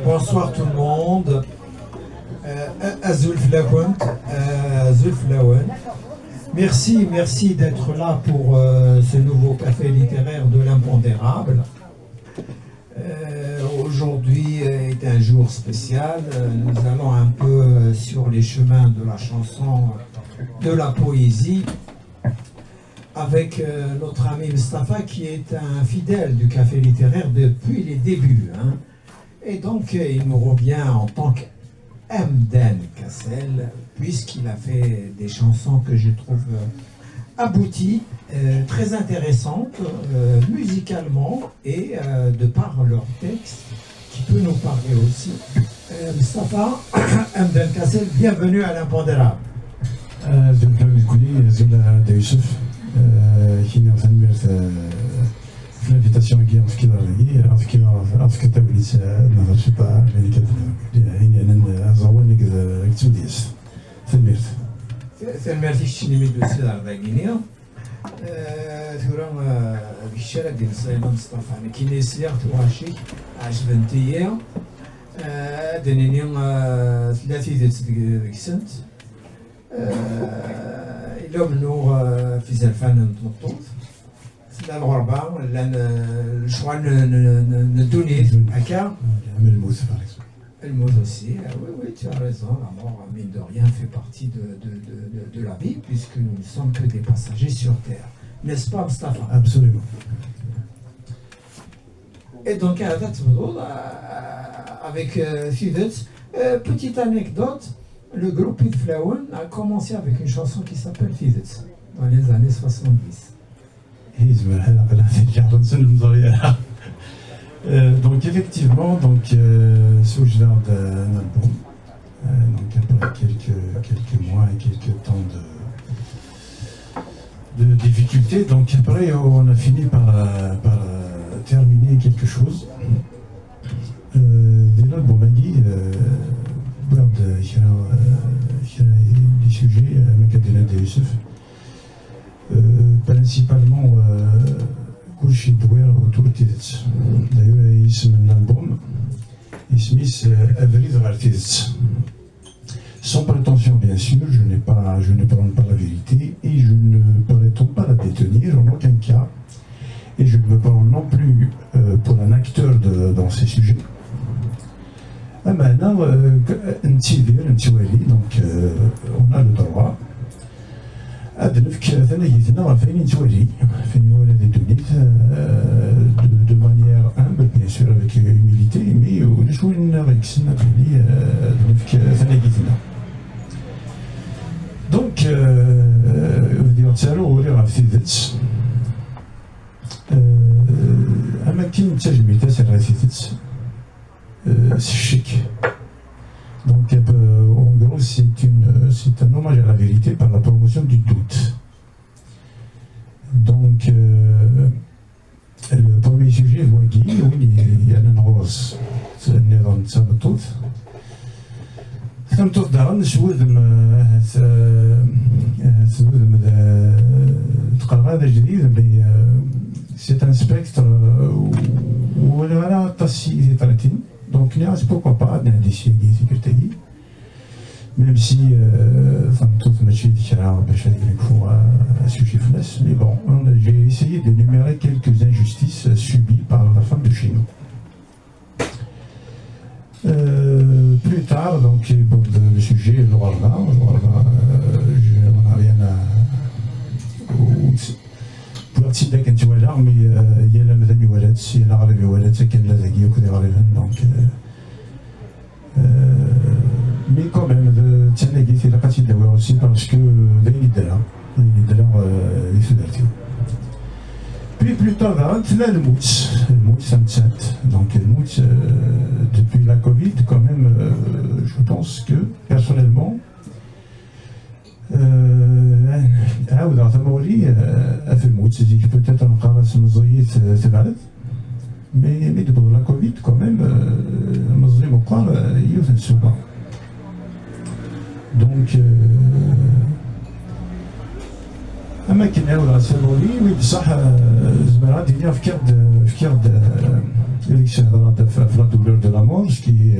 Bonsoir tout le monde. Azul Flaouane. Merci d'être là pour ce nouveau café littéraire de l'impondérable. Aujourd'hui est un jour spécial. Nous allons un peu sur les chemins de la chanson, de la poésie, avec notre ami Mustapha qui est un fidèle du café littéraire depuis les débuts. Et donc il nous revient en tant qu'Hamdan Kassel, puisqu'il a fait des chansons que je trouve abouties, très intéressantes musicalement et de par leur texte qui peut nous parler aussi. Mustapha, Hamdan Kassel, bienvenue à l'impondérable. l'invitation qui est في كذا وليت نظر شبا يعني يعني انا زوانك كتوديس ثمرت ثمرتي شنو من السيدة ضاقينيا ثورا في الشارع ديال الصيادة مصطفى انا كي نسيغ تواشي عجبنتي دنيني ثلاثي ديك السنت إلا منو في زلفان نطوط لا الغربة لا الشوا ندوني هكا الموت الموت aussi oui tu as raison la mort mine de rien fait partie de la vie puisque nous ne sommes que des passagers sur terre n'est-ce pas Mustapha? Absolument. Et donc avec Fidet, petite anecdote, le groupe Pete Flaouane a commencé avec une chanson qui s'appelle Fidet dans les années 70. Donc effectivement, donc sous le genre d'un album, donc après quelques mois et quelques temps de difficultés, donc après on a fini par terminer quelque chose. Dès l'album Magui, des sujets, Makadena de Youssef, principalement كلشي دوير autour de Tidet. D'ailleurs اسم الالبوم اسميس أفريد غير تيدت. Sans prétention bien sûr, je ne prends pas la vérité et je ne prétends pas la détenir en aucun cas. Et je ne me prends non plus pour un acteur dans ces sujets. أما نتوالي donc on a le droit. أدنفك ثنايتنا فين نتوالي فين نولد الدنيا de manière humble bien sûr avec humilité mais ونشوي نغيكسنا بلي أدنفك ثنايتنا. Donc بدي نتسالو ولي غاف تيدت أما كي نتاجمي تاسر غاف تيدت الشك. Donc, en gros, c'est un hommage à la vérité par la promotion du doute. Donc, le premier sujet, Wagi, oui, il y a un rose, c'est un nez de Sabatot. Sabatot d'Aran, c'est un spectre où il y a un tassi de Talatin. Donc, pourquoi pas des sécurités, même si mais bon, j'ai essayé d'énumérer quelques injustices subies par la femme de chez nous. Plus tard, donc, pour le sujet, on n'a rien à. بغيت كنت والا مي هي لا مازال ولات سي لا غالبي ولات كان لا زكي وكذا غالبا دونك مي كوميم تناقيت لقيت يداوي اوسي باسكو داين يدرا لي سودارتي بي بلو تار تلا الموت سمتات دونك الموت depuis la Covid quand même je pense que personnellement عاود عثمولي في الموت سيديك peut-être نقراص مزيت تبعد مي دبر لا كوفيد كوميم مزي مقار يوث نسوبا دونك اما كي نعاود عثمولي وي بصح زمرا دينيا في كرد la douleur de la mort, ce qui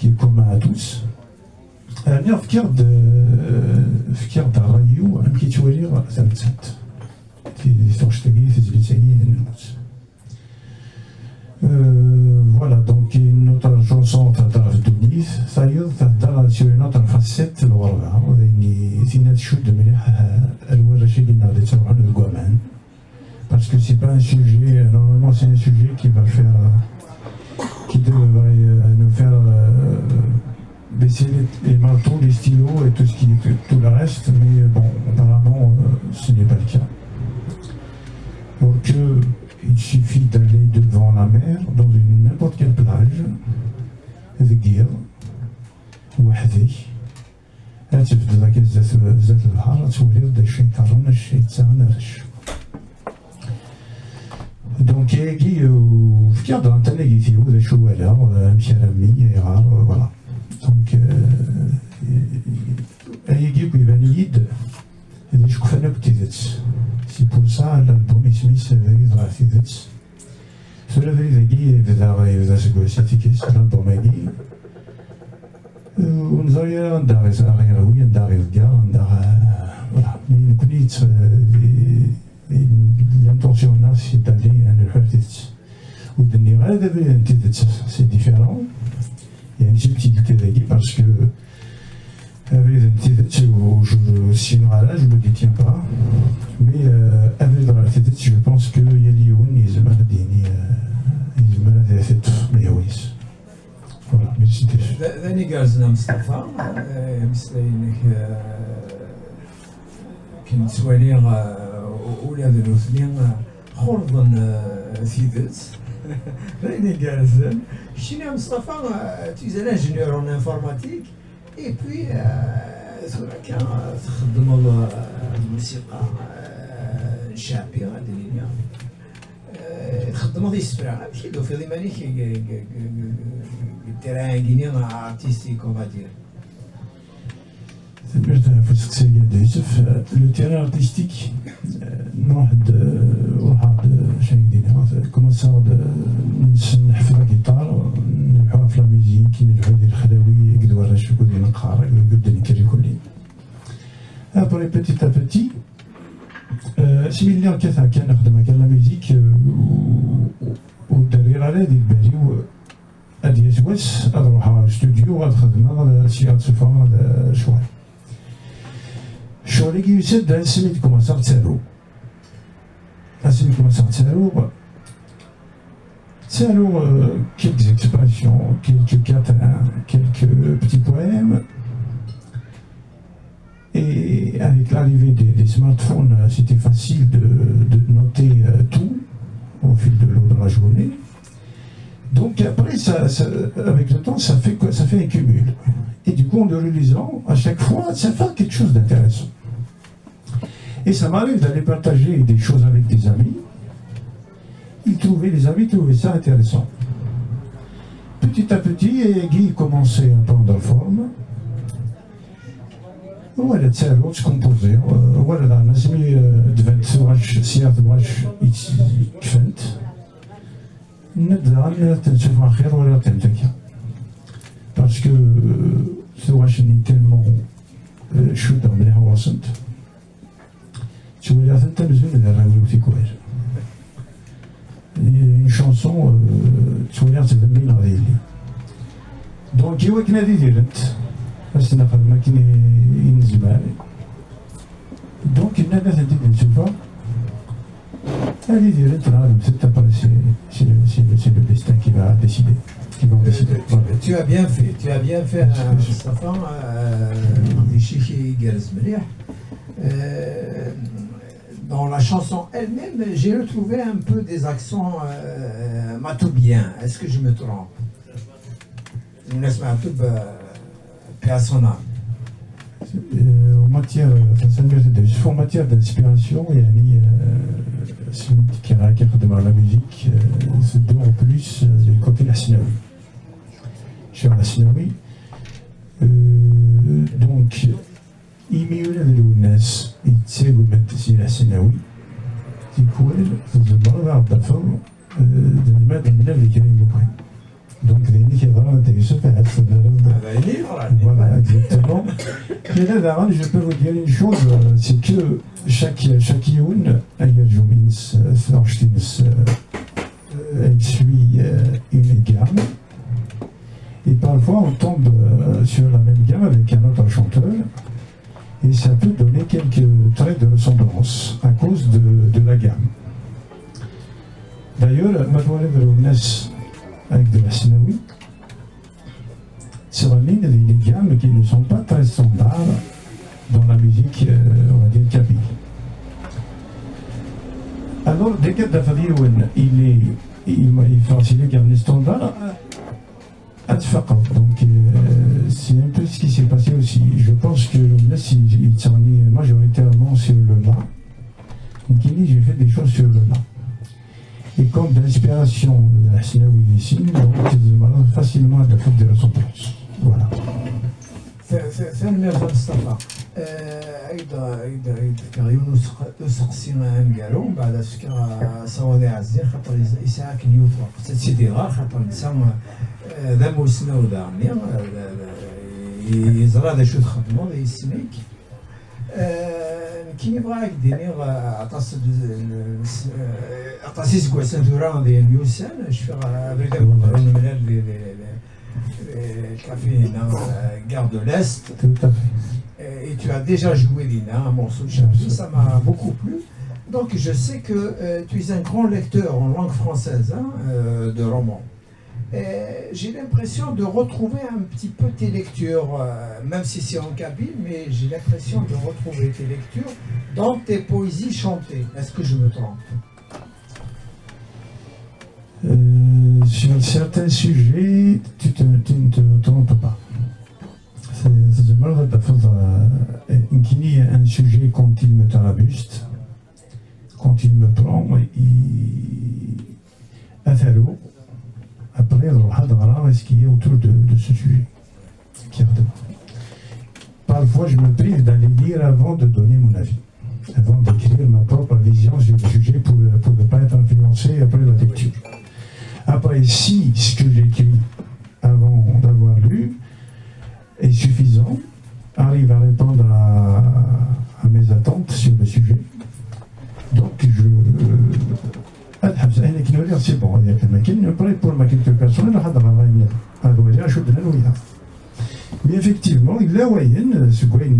est commun à tous. أنا فكرت الراديو أم كيتولي ثمثات تغشتكي تزليتكي نموت. Voilà, donc une autre chanson تهضر في الدنيا ثايض تهضر sur une autre facette الغربة يعني ثينا تشد مليح الورشة اللي نغادي تروحو للكوامان parce que c'est pas un sujet, normalement c'est un sujet qui devrait nous faire baisser les marteaux, les stylos et tout le reste, mais bon, apparemment ce n'est pas le cas. Donc il suffit d'aller devant la mer, dans n'importe quelle plage, ذكير وحدي تبدا ذاك زات البحر تولي دا الشيء كارون الشيء تاعنا رش. دونك يجي فكر انت لقيتي ذا شوالا مشى رمي يغار فوالا. دونك يجي كيبان يد هذا شكون انا كنت ذات سي بور سا الالبوم يسميس فريد غا في ذات سولا فريد هاكي بدا سكواسيتي كيس الالبوم هاكي ونزايا نداغي غير هوية نداغي الكار فوالا مي نكونيت l'intention c'est d'aller à l'université ou de venir à l'université c'est différent. Il y a une subtilité là parce que l'université si là je ne le détiens pas mais avec l'université je pense que il y a Lyon ils m'ont fait mais oui voilà merci. ثاني قالنا مصطفى مثل كنت سوالي ولاد الاثنين خلطا ثيدت راني جالسين شتينا مصطفى تيزال انجينيور اون انفورماتيك اي بوي ثورا كان تخدم الموسيقى الشعبيه هذه اللي تخدم هذه السبرا ماشي دو في ضمانك دير ارتستيك اون فادير. Le terrain artistique, commencer à نحفظ الجيتار نلعبها في لا ميوزيك نلعبها ديال الخلاوي يقدر ورش يقدر نقرا يقدر نكري كلي. Après petit à petit سميلي كان نخدم هكا لا ميوزيك والدرير على ديال بالي هادي يسواس غاد نروح للاستوديو غاد نخدمها غاد شي غتصفى غاد شوال. الشغل كي يسد هاد سميت كومونسا تسالو quelques expressions, quelques quatrains, quelques petits poèmes. Et avec l'arrivée des smartphones, c'était facile de noter tout au fil de l'eau de la journée. Donc après, avec le temps, ça fait un cumul. Et du coup, en le relisant, à chaque fois, ça fait quelque chose d'intéressant. Et ça m'arrive d'aller partager des choses avec des amis. Les amis trouvaient ça intéressant. Petit à petit, Guy commençait à prendre forme. ولا تسالو تكومبوزي ولا نسمي دفنت ثواش سياط واش كفنت نبدا تنشوفها خير ولا تنتكا باسكو ثواش ني تيلمون شوده مليحه وصلت تولي انت مزيان راهي في كوير une chanson تولي تذمين هذه لي دونك كي وكنا ديرت باش نخدم كي ينزل دونك الناس اللي نشوفها هذه ديرت نهار ستة برسي c'est le destin qui va décider. Tu as bien fait Mustafa dans la chanson elle-même j'ai retrouvé un peu des accents matoubiens. Est-ce que je me trompe? personnel. En matière d'inspiration, celui qui regarde la musique se donne en plus du côté Hasnaoui. Chez Hasnaoui, donc il y a des gens qui sont Hasnaoui, qui courent dans le bar d'affaires, المادة من اللي كان يبغي دونك ديني كيضرب انت يوسف هاد voilà exactement et là d'avant je peux vous dire une chose c'est que chaque يوم يرجو من ثورشتينس elle suit une gamme et parfois on tombe sur la même gamme avec un autre chanteur et ça peut donner quelques traits de ressemblance à cause de la gamme. D'ailleurs, Mademoiselle Rounes avec de la Sinaoui, c'est des gammes qui ne sont pas très standards dans la musique, on va dire, kabyle. Alors, dès que il fait aussi les gammes standards, donc c'est un peu ce qui s'est passé aussi. Je pense que Rounes, il tournait majoritairement sur le la. Donc, j'ai fait des choses sur le la. Et comme d'inspiration de la Sinaoui ici, donc facilement à la faute des ressemblances. Voilà. ثاني مصطفى ايضا فكر يونس سقسينا نقالو بعد فكر صوالي عزيز خاطر اسحاق نيوت وقت سيدي غار خاطر نسام ذا موسنا ودامي يزرع ذا شو تخدمو ذا يسميك كي يبغى يديني عطاسي سكواسان ثورا ديال اليوسان شفا بريد من الكافي هنا Gare de l'Est. Tout à fait. Et tu as déjà joué Lina, un morceau de Chapi, ça m'a beaucoup plu. Donc je sais que tu es un grand lecteur en langue française de romans. J'ai l'impression de retrouver un petit peu tes lectures, même si c'est en kabyle, mais j'ai l'impression de retrouver tes lectures dans tes poésies chantées. Est-ce que je me trompe? Sur certains sujets, tu ne te trompes pas. C'est un sujet quand il me tarabuste, quand il me prend, après, ce qui est autour de ce sujet. Parfois, je me prive d'aller lire avant de donner mon avis, avant d'écrire ma propre vision sur le sujet pour ne pas être influencé après la lecture. Après, si ce que j'écris avant d'avoir lu est suffisant, arrive à répondre à mes attentes sur le sujet, donc c'est bon, pour ma culture personnelle, mais effectivement, il y a moyen, ce qu'il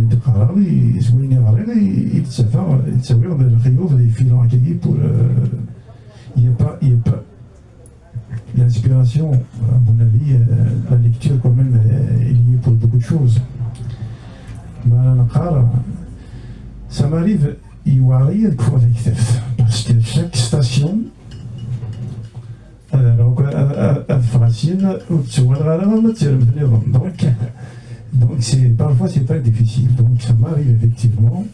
n'y a pas l'inspiration, à mon avis, la lecture quand même est liée pour beaucoup de choses. Ça m'arrive, parce que chaque station donc parfois c'est très difficile. Donc ça m'arrive effectivement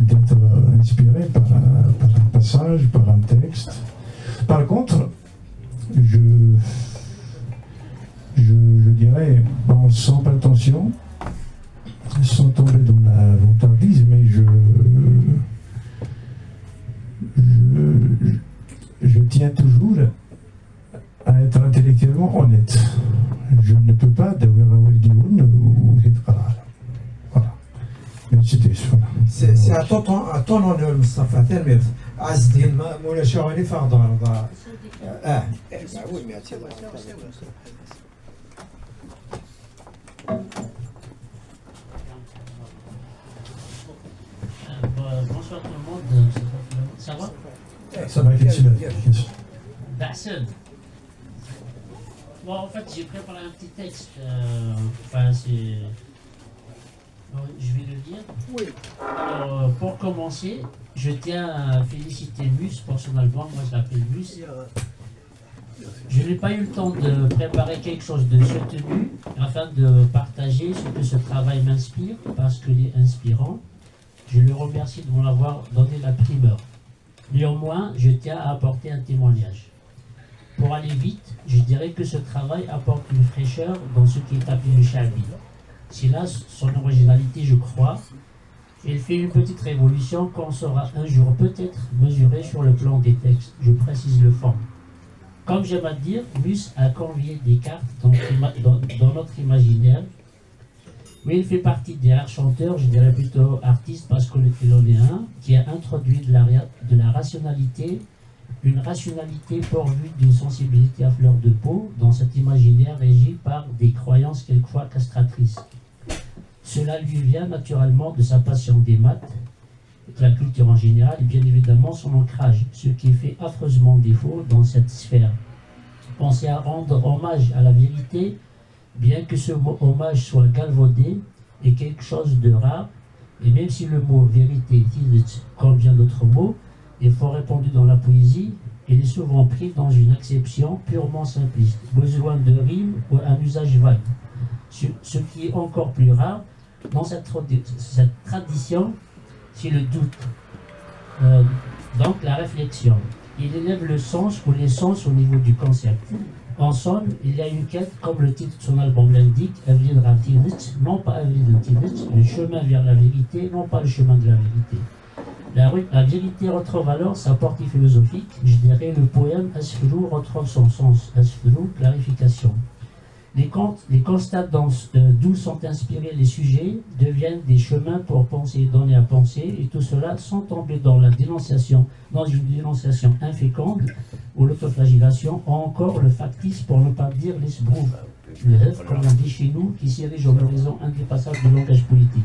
d'être inspiré par un passage, par un texte. Par contre, je dirais, bon, sans prétention, sans tomber dans la vantardise, mais je tiens toujours à être intellectuellement honnête. Je ne peux pas d'avoir un Wildioun ou voilà. C'est à ton honneur, Mustafa Termir. Azdin, Moula Chouali Fardar. Oui, mais bonsoir tout le monde, ça va? Ça va, bon, en fait, j'ai préparé un petit texte. Enfin, c'est. Je vais le dire. Oui. Alors, pour commencer, je tiens à féliciter Mus pour son album. Moi, je l'appelle Mus. Je n'ai pas eu le temps de préparer quelque chose de soutenu afin de partager ce que ce travail m'inspire, parce qu'il est inspirant. Je le remercie de m'en avoir donné la primeur. Néanmoins, je tiens à apporter un témoignage. Pour aller vite, je dirais que ce travail apporte une fraîcheur dans ce qui est appelé le Chabi. C'est là son originalité, je crois. Il fait une petite révolution qu'on saura un jour peut-être mesurer sur le plan des textes. Je précise le fond. Comme j'aime à dire, Mus a convié Descartes dans notre imaginaire. Mais il fait partie des rares chanteurs, je dirais plutôt artistes, parce qu'il en est un, qui a introduit de la rationalité, une rationalité pourvue d'une sensibilité à fleur de peau dans cet imaginaire régi par des croyances quelquefois castratrices. Cela lui vient naturellement de sa passion des maths, de la culture en général et bien évidemment son ancrage, ce qui fait affreusement défaut dans cette sphère. Penser à rendre hommage à la vérité, bien que ce mot hommage soit galvaudé, est quelque chose de rare, et même si le mot vérité, comme bien d'autres mots, est fort répandu dans la poésie, il est souvent pris dans une acception purement simpliste, besoin de rime ou un usage vague. Ce qui est encore plus rare dans cette tradition, c'est le doute. Donc la réflexion. Il élève le sens ou l'essence au niveau du concept. En somme, il y a une quête, comme le titre de son album l'indique, non pas le chemin vers la vérité, non pas le chemin de la vérité. La vérité retrouve alors sa portée philosophique. Je dirais le poème Asfirou retrouve son sens. Asfirou, clarification. Les constats d'où sont inspirés les sujets deviennent des chemins pour penser et donner à penser, et tout cela sans tomber dans une dénonciation inféconde ou l'autoflagellation, ou encore le factice pour ne pas dire l'esbrouve, le hef, comme on dit chez nous, qui s'érige en horizon indépassable du langage politique.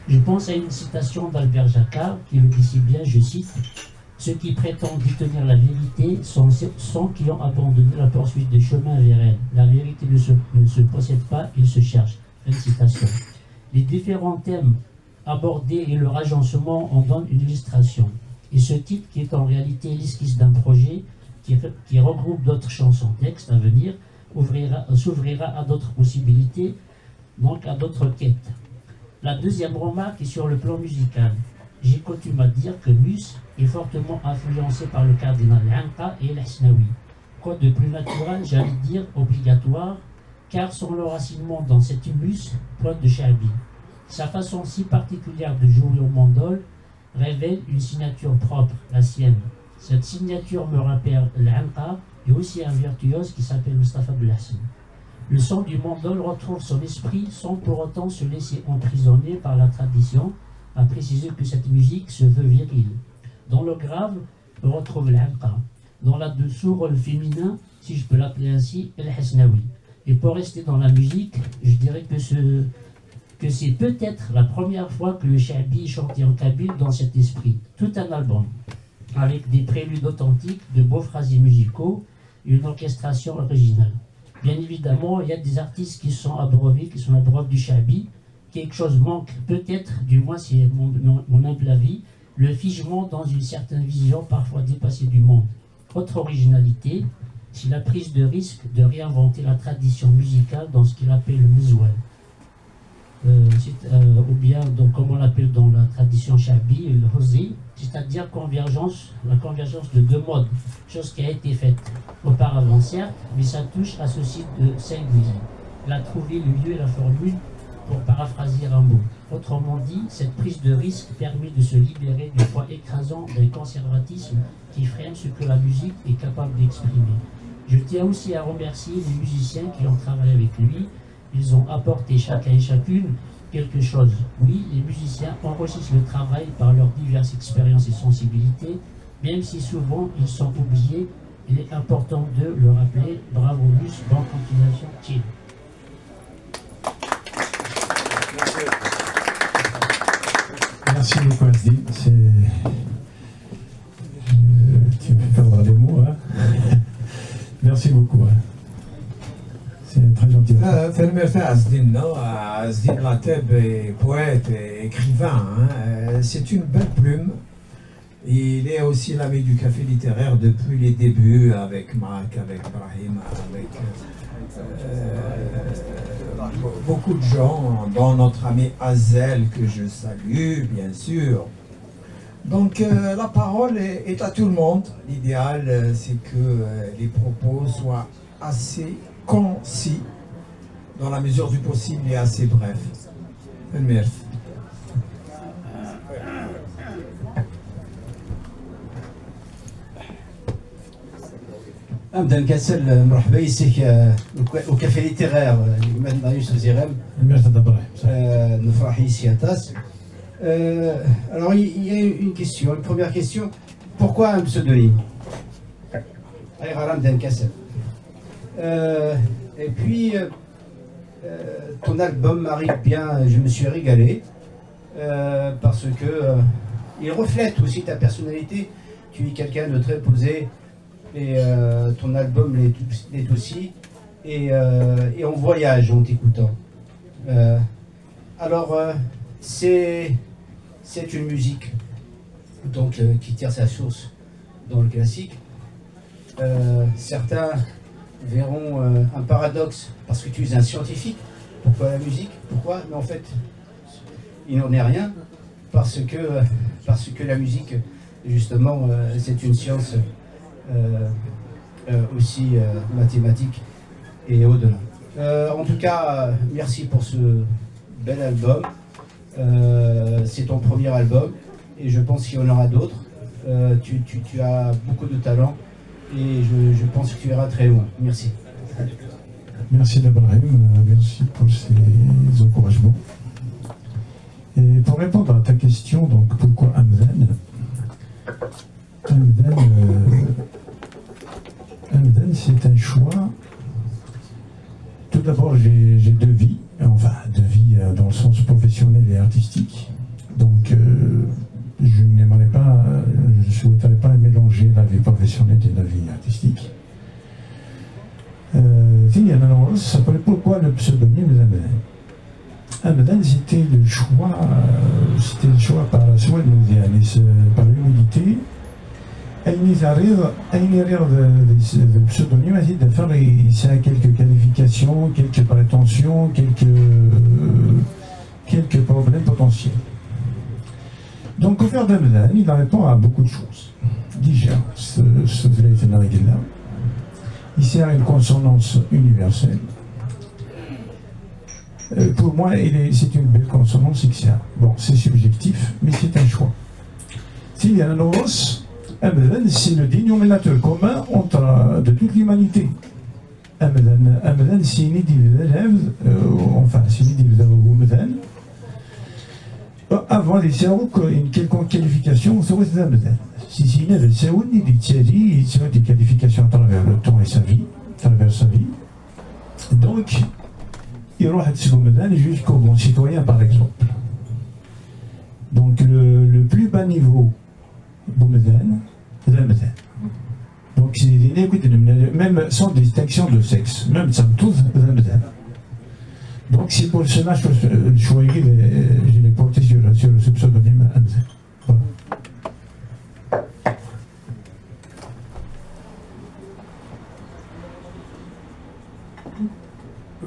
Je pense à une citation d'Albert Jacquard qui le dit si bien, je cite: « Ceux qui prétendent détenir la vérité sont ceux qui ont abandonné la poursuite des chemins vers elle. La vérité ne se possède pas, il se cherche. » Fin de citation. Les différents thèmes abordés et leur agencement en donnent une illustration. Et ce titre, qui est en réalité l'esquisse d'un projet qui regroupe d'autres chansons, textes à venir, s'ouvrira à d'autres possibilités, donc à d'autres quêtes. La deuxième remarque est sur le plan musical. J'ai coutume à dire que Mus est fortement influencé par le cardinal Anqa et l'Hasnaoui. Quoi de plus naturel, j'allais dire obligatoire, car son enracinement dans cet humus pointe de Chabi. Sa façon si particulière de jouer au mandol révèle une signature propre, la sienne. Cette signature me rappelle l'Anqa et aussi un virtuose qui s'appelle Mustafa Belhassan. Le son du mandol retrouve son esprit sans pour autant se laisser emprisonner par la tradition, à préciser que cette musique se veut virile. Dans le grave, on retrouve l'Anqa. Dans la dessous, rôle féminin, si je peux l'appeler ainsi, El Hasnaoui. Et pour rester dans la musique, je dirais que c'est peut-être la première fois que le Chabi est chanté en kabyle dans cet esprit. Tout un album, avec des préludes authentiques, de beaux phrasiers musicaux et une orchestration originale. Bien évidemment, il y a des artistes qui sont abreuvés, qui sont abreuvés du Chabi. Quelque chose manque, peut-être, du moins c'est mon humble avis, le figement dans une certaine vision parfois dépassée du monde. Autre originalité, c'est la prise de risque de réinventer la tradition musicale dans ce qu'il appelle le mizoual. Ou bien, donc, comme on l'appelle dans la tradition chabi, le hozi, c'est-à-dire la convergence de deux modes, chose qui a été faite auparavant certes, mais ça touche à ce site de singulier. Il a trouvé le lieu et la formule pour paraphraser un mot. Autrement dit, cette prise de risque permet de se libérer du poids écrasant d'un conservatisme qui freine ce que la musique est capable d'exprimer. Je tiens aussi à remercier les musiciens qui ont travaillé avec lui. Ils ont apporté chacun et chacune quelque chose. Oui, les musiciens enrichissent le travail par leurs diverses expériences et sensibilités, même si souvent ils sont oubliés. Il est important de le rappeler. Bravo Mus, bonne continuation, chill. Merci beaucoup Asdi. Tu me perdras les mots. Hein. Merci beaucoup. Hein. C'est très gentil. Asdin Lateb est poète et écrivain. Hein. C'est une belle plume. Il est aussi l'ami du café littéraire depuis les débuts avec Marc, avec Brahim, avec beaucoup de gens, dont notre ami Azel que je salue, bien sûr. Donc la parole est à tout le monde. L'idéal, c'est que les propos soient assez concis, dans la mesure du possible, et assez brefs. Merci. أمدن كاسل مرحبا يسيك au café littéraire maintenant Youssef Zirem. Merci d'abord. نفرح ici à Tas. Alors il y a une question, une première question. Pourquoi un pseudonyme? Amdel Kassel. Et puis ton album m'arrive bien, je me suis régalé parce que il reflète aussi ta personnalité. Tu es quelqu'un de très posé. Et ton album l'est aussi, et on voyage en t'écoutant. Alors c'est une musique donc qui tire sa source dans le classique. Certains verront un paradoxe parce que tu es un scientifique. Pourquoi la musique? Pourquoi? Mais en fait, il n'en est rien parce que la musique, justement, c'est une science. Aussi mathématiques et au-delà. En tout cas, merci pour ce bel album. C'est ton premier album et je pense qu'il y en aura d'autres. Tu as beaucoup de talent et je pense que tu iras très loin. Merci. Merci d'Abraham, merci pour ces encouragements. Et pour répondre à ta question, donc pourquoi Hamdan? Hamdan, c'est un choix. Tout d'abord, j'ai deux vies, enfin deux vies dans le sens professionnel et artistique. Donc, je n'aimerais pas, je ne souhaiterais pas mélanger la vie professionnelle et la vie artistique. Ça s'appelle pourquoi le pseudonyme Hamdan? Hamdan, c'était le choix par par l'humilité. Le pseudonyme, c'est de faire quelques qualifications, quelques prétentions, quelques problèmes potentiels. Donc, au faire d'Hamdan, il répond à beaucoup de choses. Déjà, il sert à une consonance universelle. Pour moi, c'est une belle consonance XR. Bon, c'est subjectif, mais c'est un choix. S'il y a un oros, Hamdan, c'est le dénominateur commun de toute l'humanité. Hamdan, c'est une idée d'élève, enfin, c'est une idée d'Hamdan. Avant les cerveaux, une quelconque qualification, c'est Hamdan. Si c'est une cerveau, il y a des qualifications à travers le temps et sa vie, à travers sa vie. Donc, il y aura jusqu'au bon citoyen, par exemple. Donc, le plus bas niveau, Hamdan. Donc, même sans distinction de sexe, même sans tous, donc c'est pour cela que je l'ai porté sur ce pseudonyme Hamdan. Voilà.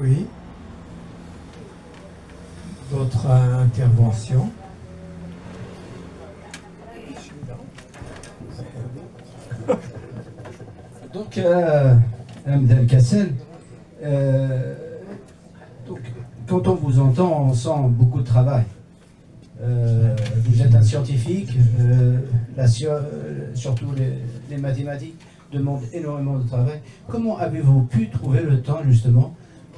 Oui. D'autres interventions? Donc, Hamdan Kassel, quand on vous entend, on sent beaucoup de travail. Vous êtes un scientifique, surtout les mathématiques demandent énormément de travail. Comment avez-vous pu trouver le temps justement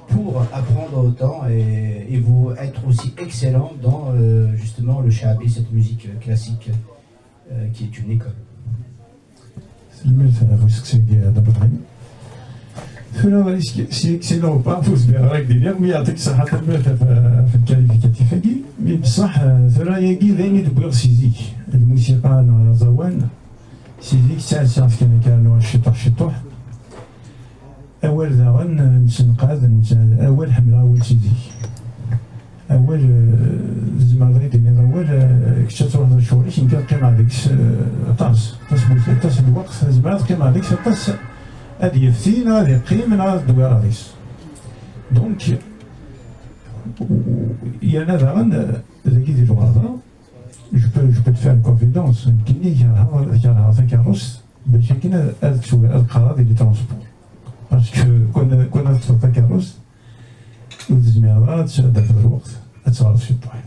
pour apprendre autant et vous être aussi excellent dans justement le shahabi, cette musique classique qui est une école? سي اكسيلون با فوز بها دير مي يعطيك الصحة المرتفع في الكاليفيكاتيف هاكي مي بصح ثرا ياكي ذاني تبغي سيزيك الموسيقى زوان سيزيك ساعة كان نوع الشطوح أول ذاغن نسنقاذ أول حملة أول سيزيك أول زمان غيديني أول كشات واحد الشهور يمكن كان هذيك طاس الوقت زمان كان هذيك طاس هذه يفتين هذه يقيم من هذا الدوار هذيس دونك يانا داغن ذاك يدير هذا جو بو تفير كونفيدونس كيني كان تاكاروس باش كاين هاد القرار ديال الترونسبور باسكو كنا تاكاروس وتزميرها تشاد في الوقت تشارج في الطريق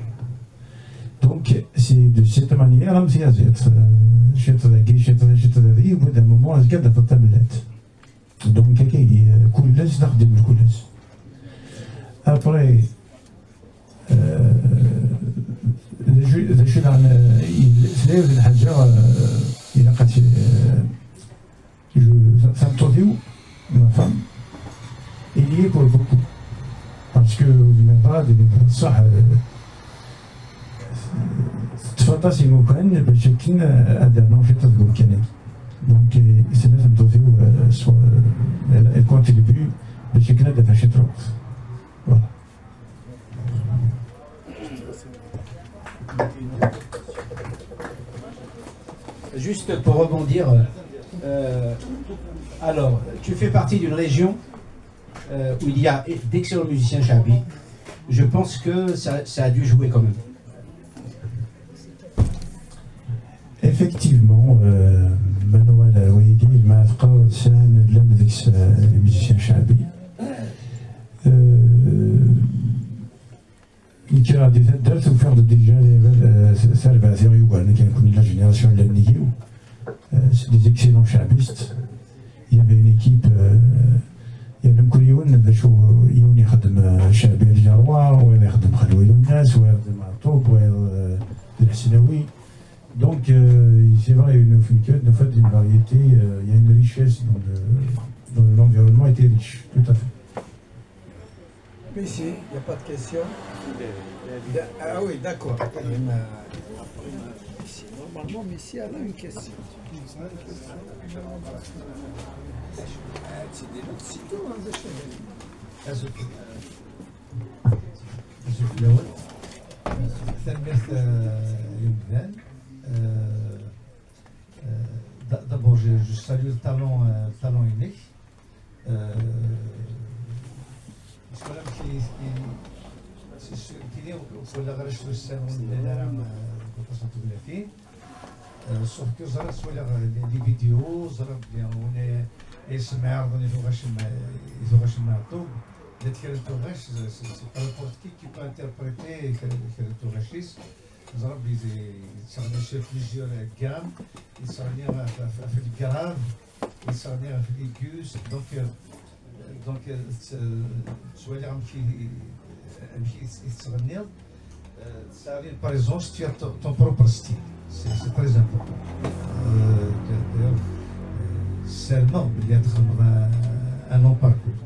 دونك سي دو سيت مانيير مزيان شيت ذاكي شيت هذه وبدا مومون كاع في التابلات دونك كي كلش نخدم الكلش. ابري ذا شو عن سلاف الحاجه الى قد ça me torture, ma femme, il y est pour beaucoup. Parce que صح تفضل سي مكان باش كاين هذا نشاط تقول كان دونك سي لازم توفيو سوا الكونتريبيو باش كاين هذا فاش تروح فوالا. Juste pour rebondir, alors tu fais partie d'une région où il y a d'excellents musiciens chabi. Je pense que ça a dû jouer quand même. Effectivement, Manuel Waydi, il m'a appris l'un des musiciens chabi. Il a des dates ou faire déjà ça va faire la génération de l'Anigio. C'est des excellents chabistes. Il y avait une équipe. يعني كل يوم باش يوم يخدم شعبي الجروة ولا يخدم خلوي الناس ولا يخدم عطوب ولا الحسناوي. Donc c'est vrai, nous faisons une variété, il y a une richesse dans l'environnement était riche, tout à fait. Mais ici, il n'y a pas de question. Ah oui, d'accord. Normalement, Messi a une question. D'abord, je salue le talent inné. Sauf que زرا سوالف لي فيديو زرا يعني اسم عرضني لغاش معطوب ديت كيرتو غاش سي بارابورت كي بو انتربريتي كيرتو غاشيس زرا يتصغني في بليزيور كام يتصغني في الكراف يتصغني في ليكوس دونك سوالف غنمشي يتصغني ça arrive par exemple si tu as ton propre style, c'est très important. D'ailleurs, seulement il y a un long parcours.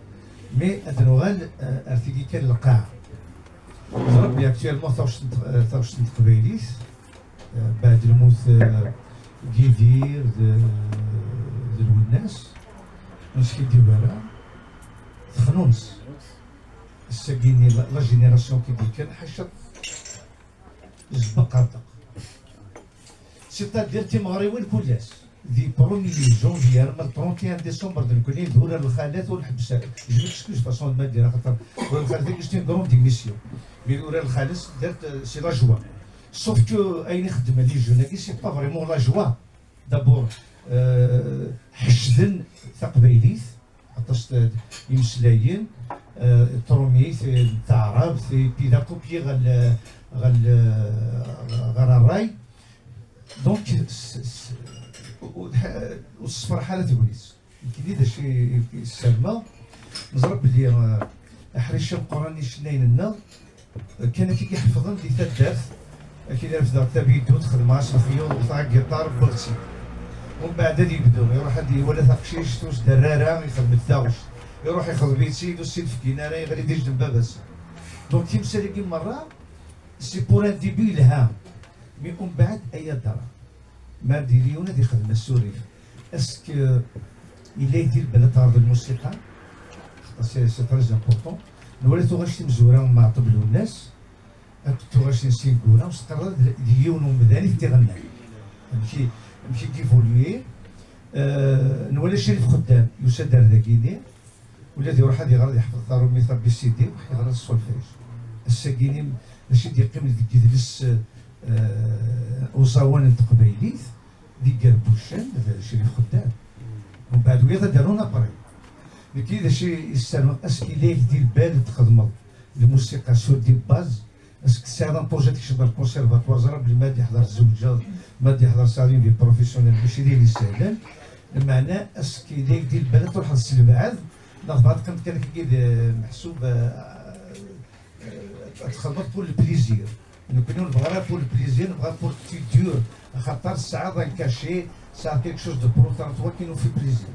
Mais Adenoral a fait quel cas. Aujourd'hui, actuellement, ثورش نتقبيليس بعد الموت كيدير ديال الناس واش كيديروا لها تخنونس الساكيني لا جينيراسيون كيدير كان حشر زبقرطق سيتادير تيمغريوي الكلاس دي بروميي جونفيير من 31 ديسمبر دنكوني دور الخالات والحبسات جو مكسكوز فاسون المادية خاطر الخالات كاش غروند دي ميسيون مي دور الخالات دارت سي لا جوا سوف كو اين خدمه لي جوناكي سي با فريمون لا جوا دابور حشدن ثقبيليث عطاش يمسلايين تروميث تعرب في بيداكوبي غير الراي دونك والصفر حاله تقوليس كي دا شي السلمى نضرب بلي حريش القراني شناين لنا كان كي كيحفظن دي تدارت كي دار في دار تابيدو تخدم مع صافيو وطاع كيطار بلغتي ومن بعد هادي يبداو يروح هادي ولا ثقشيش توش دراره يخدم الثاوش يروح ياخذ بيتي يدوس في كيناره يغري يدير جنب باباس دونك تيمسى لي مره سي بور ان ديبي الهام مي ومن بعد اي دار ما ديريونا دي خدمه السوريف اسكو الا يدير بلا تعرض الموسيقى سي تري امبورطون نولي توغاش مزوره مع طبلو الناس توغاش نسيكونا وستقرر ديون ومداني تيغنى نمشي كيفولوي نولي شريف خدام يسدر ذاكيني ولادي يروح هادي غادي يحفظ دارو ميثا بي سي دي ويغرس السولفيج الساكيني ماشي ديقيم كيدرس وصوان تقبيليث دي كربوشان شريف خدام ومن بعد ويا دارونا بري لكن اذا شي يستعمل اسكي ليه دير بال تخدم الموسيقى سور دي باز اسكو سي ان بروجي تكشف الكونسيرفاتوار زرا بلي مادي يحضر الزوجه مادي يحضر سالين ديال بروفيسيونيل ماشي ديال السهلان المعنى اسكي ديك ديال البلد تروح للبعاد ضغط بعض كان كيد محسوب تخلط بور البليزير كنا نبغى بور البليزير نبغى بور كولتور خاطر الساعه ضان كاشي ساعه كيك شوز دو بروتاتوار كاينو في بليزير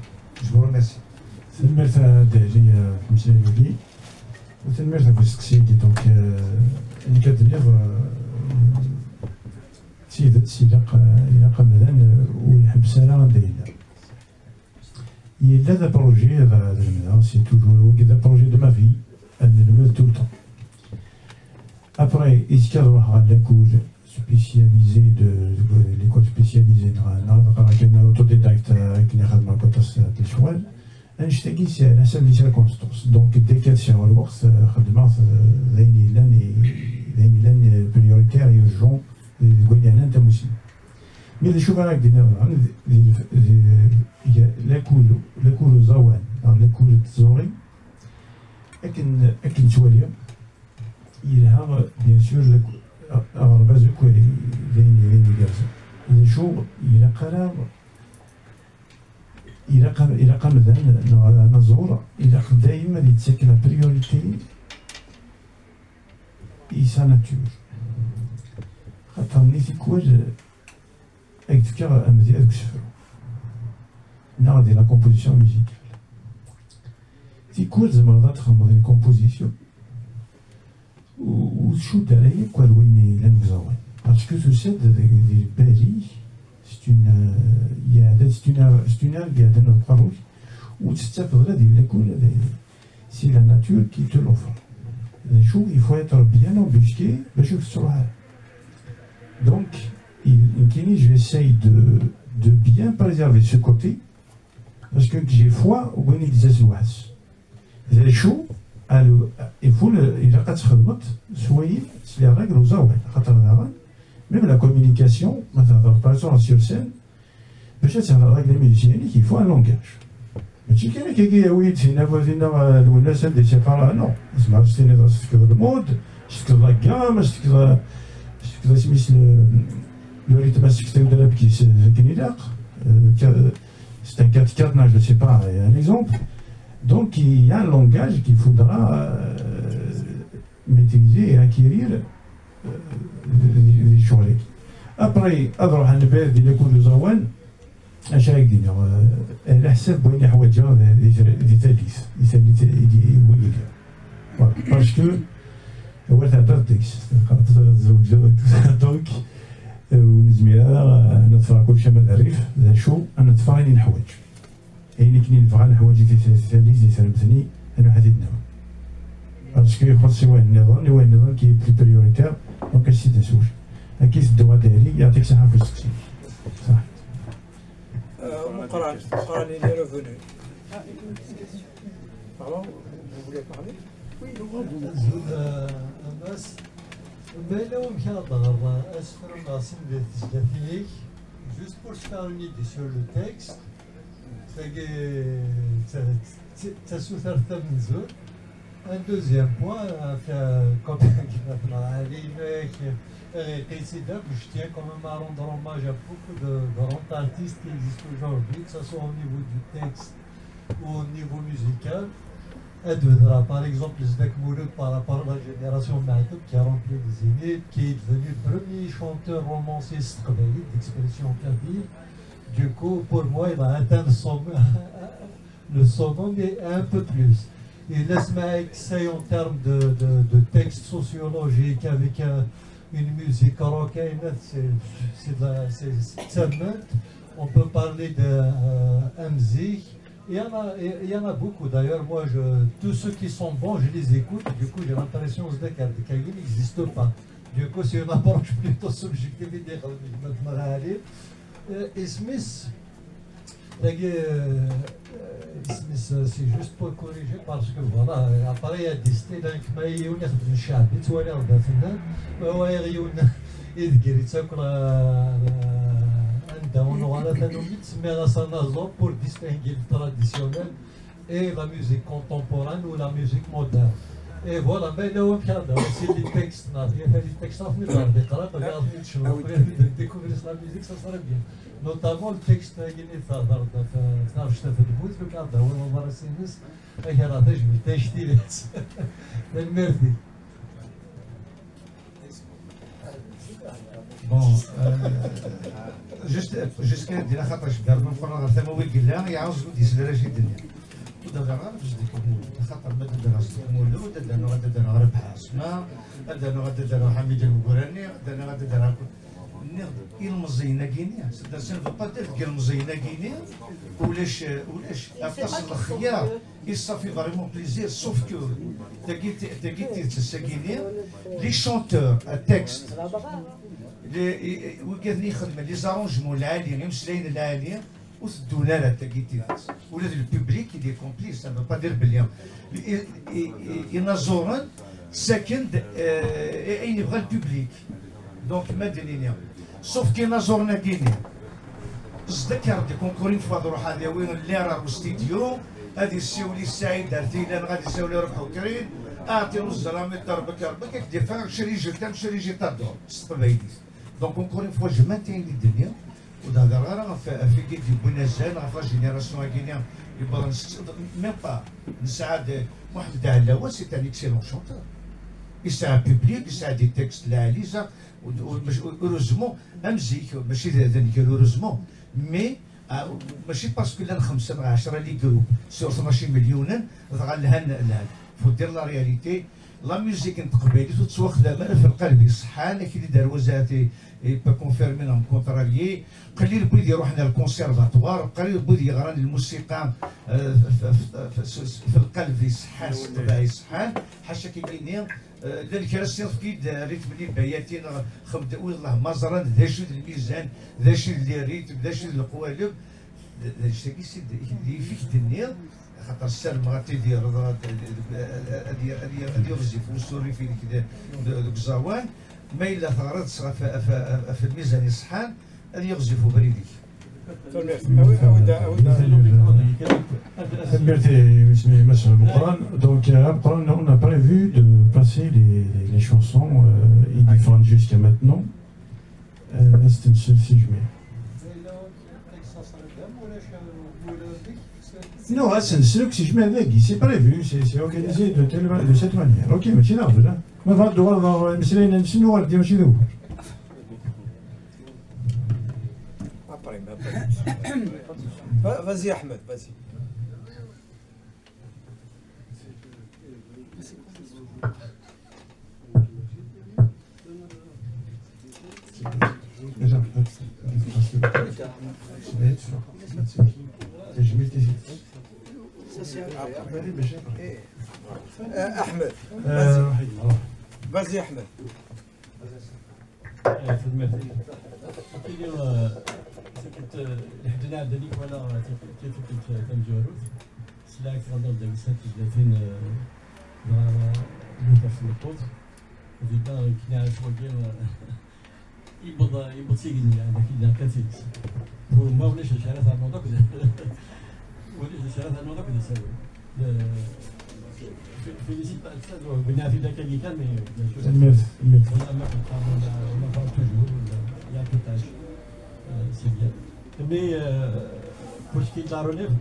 جو ريميرسي تنمرت الدهلية في مسائلي وتنمرت في السكسيدي دونك اللي كتنيض سيلاق مدان ويحبس لها داينا يلا ذا بروجي هذا المدان سي توجور ذا بروجي دو ما في أن نمر تو الطون Après, il y a l'école spécialisée de l'école spécialisée dans l'autodidacte avec les خدمة كنت الشوال نشتكي على حسب لي سيركونستونس دونك الديكاسيون الوقت خدمة ذين لان بريوريتير يرجعون يقول هنا انت مسلم مي شوف راك دينا لاكول زوان لاكول تزوري اكن شواليه يلها بيان سور بازوك ذين جالسه اذا شو الى قرار إلى قام مثلا نزور إلى دائما يتسكن لا بريوريتي إي سا ناتور خاطر نيتي كوال أك تفكر أمدي أدوك سفرو نغدي لا كومبوزيسيون ميوزيكال تي كوال زمرضا تخمض لا كومبوزيسيون وشو دارايا كوال وين لان مزوان باسكو توساد ديال بالي c'est une algue de notre parole où c'est la nature qui te l'offre. Il faut être bien embusqué. Donc, j'essaye de bien préserver ce côté parce que j'ai foi au bonheur des asouas. Les choux, il faut il a quatre soyez les règles aux aouas. Même la communication, par exemple sur scène, peut-être c'est la règle musicienne qu'il faut un langage. Mais si quelqu'un qui dit oui, c'est une voisine ou une scène de ces parents, non. C'est mal, c'est le mode, c'est la gamme, c'est le rythme de la qui c'est un 4-4, je ne sais pas, un exemple. Donc il y a un langage qu'il faudra maîtriser et acquérir. Après, أروح نبات اللي يكون زوان اش راك دينا على حساب وين حوايجها دي ثالث يقول لك باسكو هو تاع التكست خاطر الزوجه دونك ونزميها نتفرج كل شيء ما نعرف شو انا نتفرج نحوايج يعني كني نفعل الحوايج في الثالث يسلمتني انا حددنا باسكو يخص النظام كي بلي بريوريتير دونك السي تسوج اكيد الدواء ديالي يعطيك صحه في السكسي صح مقران il est revenu. Pardon, vous voulez parler? Oui, الناس بينهم كنظهر اسفل الناس اللي تجديك juste pour se faire une idée sur le texte تسوث من زور. Un deuxième point, comme je tiens quand même à rendre hommage à beaucoup de grands artistes qui existent aujourd'hui, que ce soit au niveau du texte ou au niveau musical. Par exemple, Zdek Mouloud par rapport à la génération Mahdoub qui a rempli des zéniths, qui est devenu le premier chanteur romancier d'expression kabyle. Du coup, pour moi, il a atteint le sommet, mais un peu plus. Et laisse-moi essayer en termes de texte sociologique avec une musique rock'n'roll, c'est on peut parler de Hamzik. Il y en a beaucoup d'ailleurs. Moi, tous ceux qui sont bons, je les écoute. Du coup, j'ai l'impression que Kagil n'existe pas. Du coup, c'est une approche plutôt subjective. Et Smith, c'est juste pour corriger parce que voilà, après il y a des styles qui يخدم الشعبي توالي ربا فنان وهو يغيون يذكر تاكل عندهم وغالا تنومي تسميها سانازور pour distinguer le traditionnel et la musique contemporaine ou la musique moderne. Et voilà, mais là où c'est les textes, les textes, découvrir la musique, ça serait bien. نوتامون التكست اللي تهضر في نافشتا في البوت في كاردا هو نظر السينس هي راه تجبد تشتيلات الميرثي. بون جوست كان دينا خاطرش دار من فرنا ثموي قلا يعاوز يسال راه شي الدنيا ودابا غير باش ديك خاطر ما دار مولود دارنا غدا دارنا غير بحاسمه دارنا غدا دارنا حميد المقراني دارنا غدا دارنا المزينه كينيا سا نفو با تلقى المزينه كينيا ولاش افاس الخيار يصافي فريمون بليزير سوف كو تاكيتي تساكينيا لي شونتور التكست وكان يخدم لي زارونجمون العاليين مسلاين العاليين وسدونا لها تاكيتي ولا البوبليك اللي كومبليس سا با دير بلي ينظرون ساكن اين يبغى البوبليك دونك ما دينيا سوف كي نزورنا كينيا تذكر ديك اونكور اون فوا نروح هذه وين اللي راه ستوديو هذه السيولي السعيد دارتي لان غادي يساولي ربحو كريم اعطي نص درهم يضربك ربك كدير فيها شري جيتام شري جيتا دور استقبايلي دونك اونكور اون فوا جمعتين الدنيا ودهضر راه في كيدي بونازان راه في جينيراسيون كينيا يبغى ميم با نسعد محمد علاوه سي ان اكسيلون شونتور يسعى بوبليك يسعى دي تكست لعليزه اوروزمون امزيك ماشي ذلك اوروزمون مي ماشي باسكو لان 5 10 لي جروب سور 12 مليون غنلهن فو دير لا رياليتي لا ميوزيك نتقبلت وتسوى خدامه في القلب صحان كي اللي دار وزاتي با كونفيرمي نون كونتراليي قليل بغيت يروح للكونسيرفاتوار قليل بغيت يغرى الموسيقى في القلب يصحان الطبع يصحان حاشا كيبيني ذلك الصرف كيد ريت بلي بياتين خمد والله مزران ذا شو الميزان ذا شو اللي ريت ذا شو القوالب ذا شو اللي فيك الدنيا خاطر السلم غادي يدير هادي يغزف وسوري في كذا دوك الزوان ما الا ثغرات في الميزان يصحان هادي يغزفوا بريديك. Donc on a prévu de passer les chansons différentes jusqu'à maintenant. C'est une seule si je mets. Non, c'est celui que si je mets avec, c'est prévu, c'est organisé de cette manière. Ok, mais c'est là, là. ما فات دوار مسلين نسنو ولا ماشي ذوك. Vas-y Ahmed, vas-y. Ahmed, vas-y Ahmed. كنت لحدنا عندك ولا كيف كنت تنجوروت سلاك غادر داك السنه 30 لوطا في الطوط وفيدا كنا شويه يبغى سيجن يعني كنا كثير وما ولاش شارات على الموضوع كذا ولاش شارات على الموضوع كذا سوي في لي سيت تاع بنا في ذاك اللي كان مي ما كنت توجور يا توتاج سي بيان مي pour ce qui est de la relève,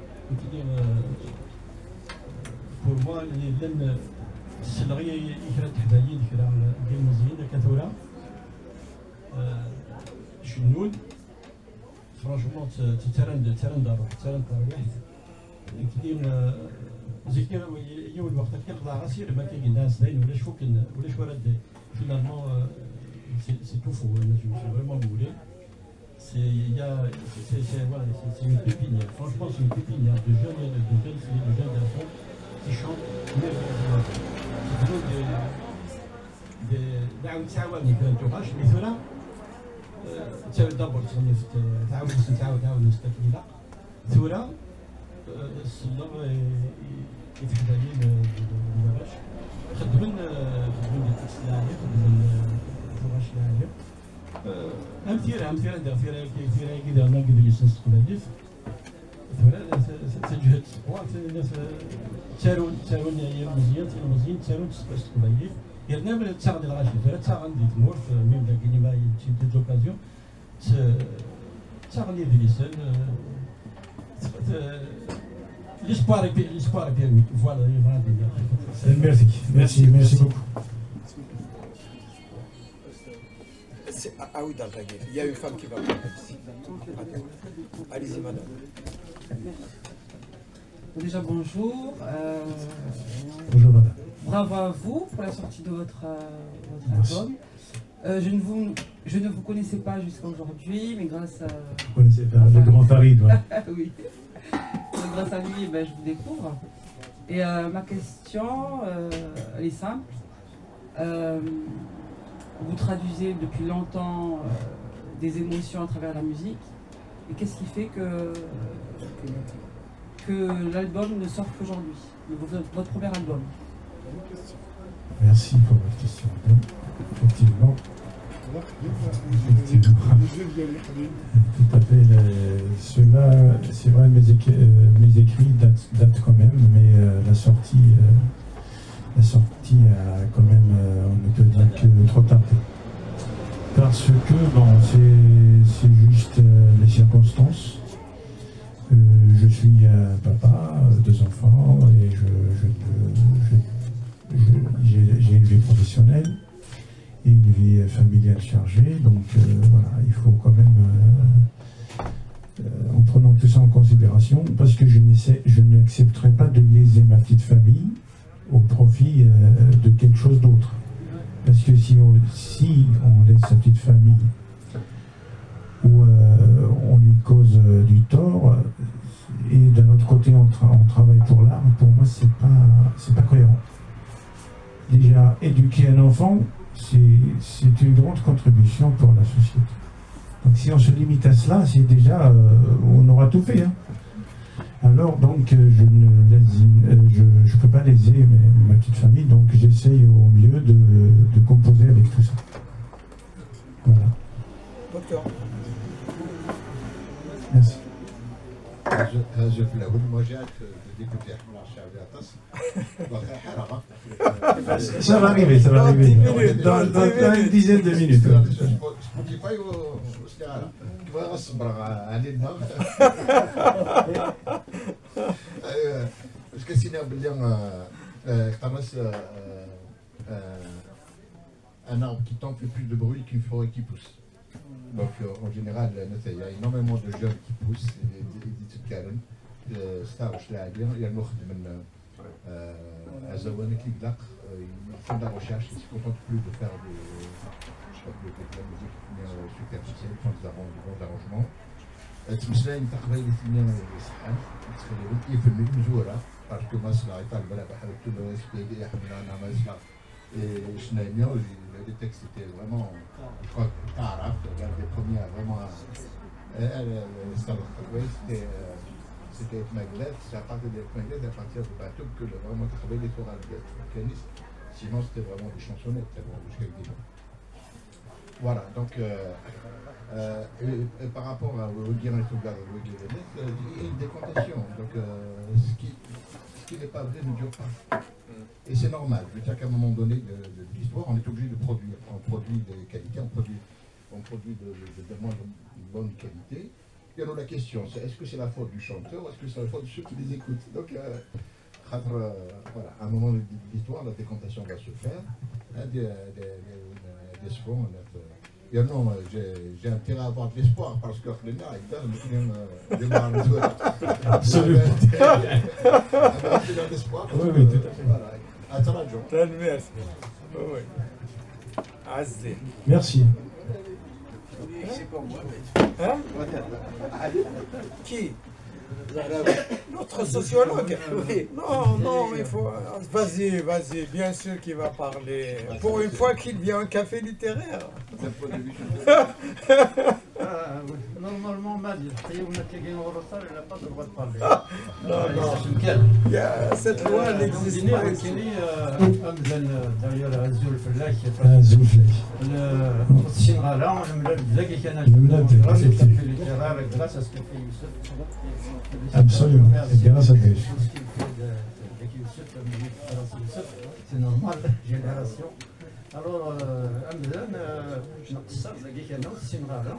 pour moi, لأن السلغية يكرا تحدايين يكرا ديال المزيين كثورة شنون فرانشمون ترند الروح ترند الروح كدير زكي يوم الوقت كيقضى غسير ما كاين الناس داين ولاش فوق ولاش ورد فينالمون سي تو فو جو فريمون مولي c'est une pépinière. Franchement, c'est une pépinière de jeunes filles, de jeunes garçons qui chantent merveilleusement. C'est toujours des تعاوني في الانتوراج مثلا دابور تعاود مستكمله ثورة السلام يتحداين المراش خدمن دي تكست لاعب خدمن الانتوراج لاعب أمثلة كذا ما قدر يسنس قباديف تجهد الناس تارون مزيان تارون تسبس قباديف يرنا من تساعد الغاشي فلا تساعد دي تمور ميم داك اللي ما يمشي دي زوكازيون تغني دليسن l'espoir est permis. Voilà, Merci, merci, merci beaucoup. Ah oui, dans le reggae. Il y a une femme qui va parler ici. Allez-y, madame. Déjà, bonjour. Bonjour, madame. Bravo à vous pour la sortie de votre album. Je ne vous connaissais pas jusqu'à aujourd'hui, mais grâce à... Vous connaissez le Grand Farid, ouais. Oui. Grâce à lui, ben, je vous découvre. Et ma question, elle est simple. Vous traduisez depuis longtemps des émotions à travers la musique. Et qu'est-ce qui fait que l'album ne sort qu'aujourd'hui, votre premier album? Merci pour votre question. Effectivement. Tout à fait. Cela, c'est vrai, mes écrits datent quand même, mais la sortie a quand même, on ne peut dire que trop tardé. Parce que, bon, c'est juste les circonstances. Je suis papa, 2 enfants, et j'ai une vie professionnelle et une vie familiale chargée, donc voilà, il faut quand même, en prenant tout ça en considération, parce que je n'accepterai pas de léser ma petite famille au profit de quelque chose d'autre. Parce que si on laisse sa petite famille ou on lui cause du tort, et d'un autre côté on travaille pour l'art, pour moi c'est pas cohérent. Déjà, éduquer un enfant, c'est une grande contribution pour la société. Donc si on se limite à cela, c'est déjà, on aura tout fait. Hein. Alors donc je ne peux pas léser ma petite famille, donc j'essaye au mieux de composer avec tout ça. Voilà. Docteur. Merci. هاجر في الاول ما جات ديك تاع الشعب Ça va arriver, ça va arriver. Dans une dizaine de minutes. سبوتيفاي واستعاره كيف غنصبر علينا باش كنسينا باللي قرص un arbre qui tombe fait plus de bruit qu'une forêt qui pousse. Donc en général, il y a énormément de jeunes qui poussent, il y a Azawana qui font de la recherche, ils ne se contentent plus de faire de la musique superficielle, ils font des bons arrangements. تمثلين تقريبا الاثنين يصحن تخليهم يفهموا مزوره باسكو ما صنع يطالب على بحال tout le respect des حملنا ما صنع شنايميا les textes étaient vraiment, je crois que Taraf, l'un des premiers vraiment c'était Maglet, c'est à partir de Maglet, à partir de Bateau que vraiment travaillé les chorales pianistes, sinon c'était vraiment des chansonnettes, jusqu'à des noms. Voilà, donc par rapport à Oguir et Tougar, il y a une décontation, donc ce qui n'est pas vrai ne dure pas. Et c'est normal, je veux dire qu'à un moment donné de l'histoire, on est obligé de produire. On produit de qualité, on produit de moins bonne qualité. Et alors la question, c'est est-ce que c'est la faute du chanteur ou est-ce que c'est la faute de ceux qui les écoutent? Donc, voilà, à un moment de l'histoire, la décantation va se faire. Et non, j'ai intérêt à avoir de l'espoir parce que les gars, ils donnent des Absolument. l'espoir. Oui, oui, tout à fait. Voilà. Merci. Oui. Azzi. Merci. Hein? Qui? Notre sociologue. Oui. Non, il faut. Vas-y, bien sûr qu'il va parler. Pour une fois qu'il vient à un café littéraire. Normalement, Madi, il n'a pas le droit de parler. Non. Cette loi n'existe pas. D'ailleurs, Azul Fellach, Azul Fellach. grâce à ce que fait Youssef. Absolument, c'est grâce à Dieu. C'est normal, génération. Alors, Amdan, نقصر لقيت انا والسمغاره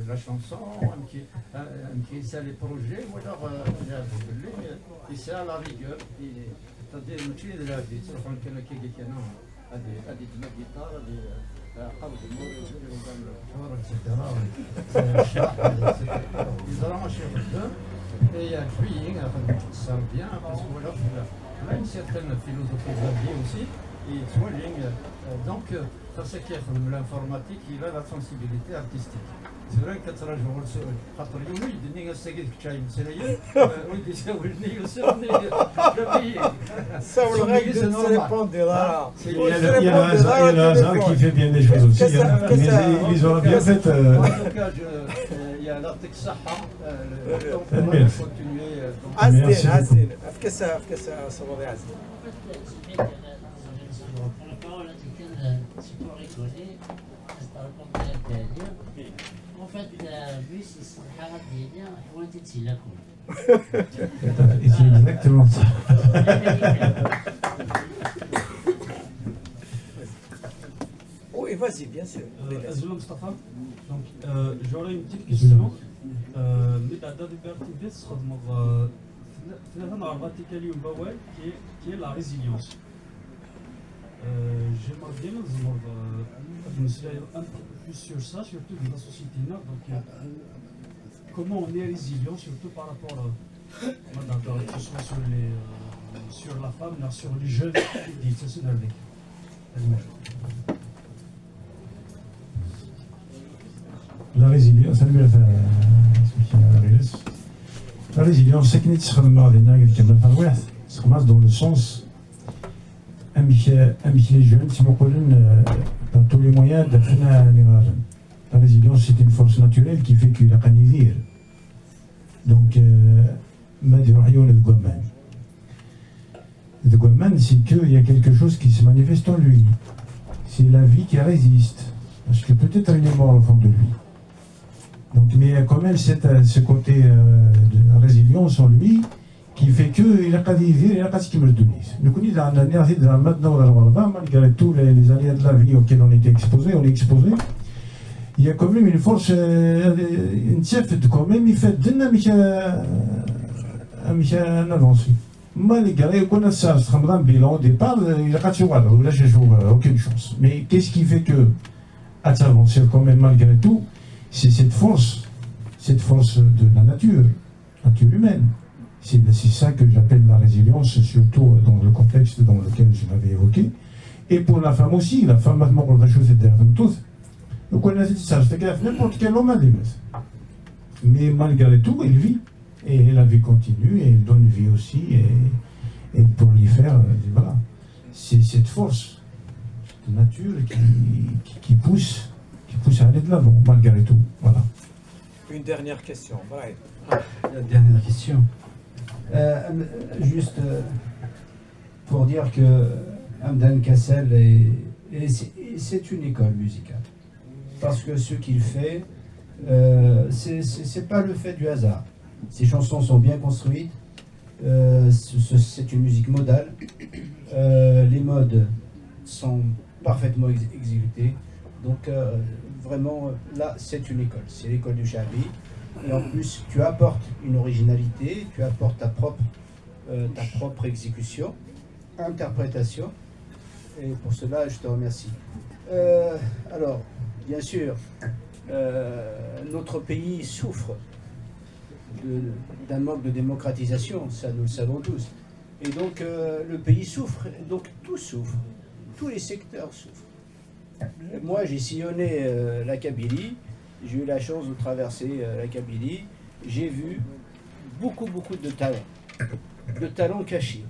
la chanson, c'est les projets, ou alors c'est à la rigueur. C'est-à-dire, nous sommes là, des gens qui ont des guitares, ils arrangent un peu, et il y a ça bien, parce que voilà, il y a une certaine philosophie de la vie aussi, et donc, ça qui est l'informatique, il a la sensibilité artistique. C'est vrai que tu as joué sur خاطر يومي الدنيا ساقيت كشاي مسرية ولدي ساولني وسرني ساول Il y a le hasard qui fait bien des choses aussi. Ils ont bien fait. Il y a l'article Saha. عزين افكسها صبري عزين. En fait, lui, c'est ce حاجة دي حوانت تسيلكم. C'est exactement ça. Oui, vas-y, bien sûr. Azul Mustafa, donc j'aurais une petite question. Mais la date de Bertibet sera qui est la résilience. J'aimerais bien un peu plus sur ça, surtout dans la société. Donc, comment on est résilient, surtout par rapport à que ce soit sur la femme, sur les jeunes, c'est la résilience, la résilience, c'est que nous sommes dans le sens, les jeunes, si par tous les moyens, la résilience, c'est une force naturelle qui fait qu'il a qu'à vivre. Donc, le Guaman, c'est qu'il y a quelque chose qui se manifeste en lui. C'est la vie qui résiste. Parce que peut-être il est mort au fond de lui. Donc, mais il y a quand même ce côté de résilience en lui qui fait qu'il a qu'à vivre, il a qu'à ce qu'il me le donne. Nous connaissons maintenant, malgré tous les aléas de la vie auxquels on était exposé, il y a quand même une force, une chef quand même, il fait dynamique un avancée. Malgré qu'on a ça, un bilan au départ, il a aucune chance. Mais qu'est-ce qui fait que, à s'avancer quand même malgré tout, c'est cette force de la nature humaine. C'est ça que j'appelle la résilience, surtout dans le contexte dans lequel je l'avais évoqué. Et pour la femme aussi, la femme maintenant pour la chose c'est derrière tous. Donc on a dit ça, je fais gaffe, n'importe quel homme a des messes. Mais malgré tout, il vit. Et la vie continue, et elle donne vie aussi, et pour l'y faire, voilà. C'est cette force de nature qui pousse à aller de l'avant, malgré tout. Voilà. Une dernière question, Brian. La dernière question. Juste pour dire que Hamdan Kassel, c'est une école musicale. Parce que ce qu'il fait, c'est pas le fait du hasard. Ses chansons sont bien construites, c'est une musique modale, les modes sont parfaitement exécutés. Donc vraiment, là, c'est une école, c'est l'école du Chabi. Et en plus, tu apportes une originalité, tu apportes ta propre exécution, interprétation. Et pour cela, je te remercie. Alors, bien sûr, notre pays souffre d'un manque de démocratisation, ça nous le savons tous. Et donc, le pays souffre, donc tout souffre, tous les secteurs souffrent. Et moi, j'ai sillonné la Kabylie. J'ai eu la chance de traverser la Kabylie. J'ai vu beaucoup de talents cachés.